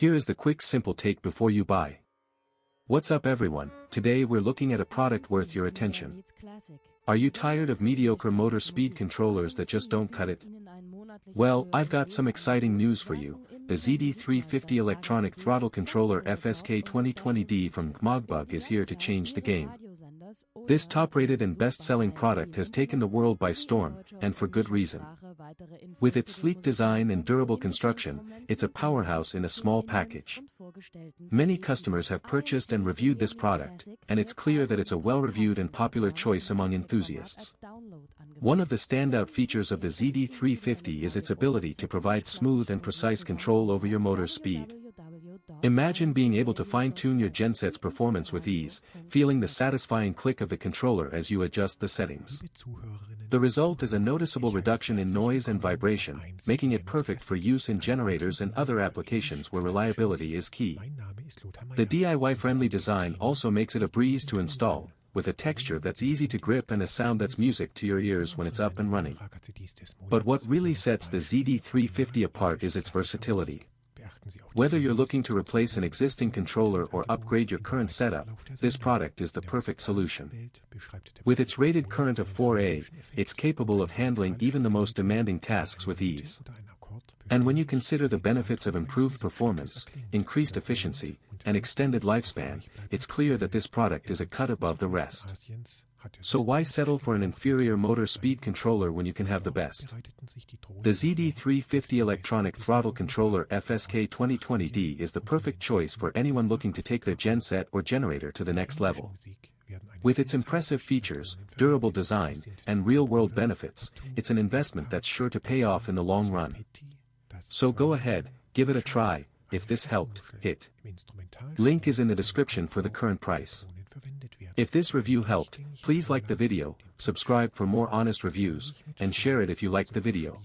Here is the quick simple take before you buy. What's up everyone, today we're looking at a product worth your attention. Are you tired of mediocre motor speed controllers that just don't cut it? Well, I've got some exciting news for you. The ZD350 electronic throttle controller FSK2020D from Mogbug is here to change the game. This top-rated and best-selling product has taken the world by storm, and for good reason. With its sleek design and durable construction, it's a powerhouse in a small package. Many customers have purchased and reviewed this product, and it's clear that it's a well-reviewed and popular choice among enthusiasts. One of the standout features of the ZD350 is its ability to provide smooth and precise control over your motor speed. Imagine being able to fine-tune your genset's performance with ease, feeling the satisfying click of the controller as you adjust the settings. The result is a noticeable reduction in noise and vibration, making it perfect for use in generators and other applications where reliability is key. The DIY-friendly design also makes it a breeze to install, with a texture that's easy to grip and a sound that's music to your ears when it's up and running. But what really sets the ZD350 apart is its versatility. Whether you're looking to replace an existing controller or upgrade your current setup, this product is the perfect solution. With its rated current of 4A, it's capable of handling even the most demanding tasks with ease. And when you consider the benefits of improved performance, increased efficiency, and extended lifespan, it's clear that this product is a cut above the rest. So why settle for an inferior motor speed controller when you can have the best? The ZD350 electronic throttle controller FSK2020D is the perfect choice for anyone looking to take their genset or generator to the next level. With its impressive features, durable design, and real-world benefits, it's an investment that's sure to pay off in the long run. So go ahead, give it a try. If this helped, hit link is in the description for the current price. If this review helped, please like the video, subscribe for more honest reviews, and share it if you liked the video.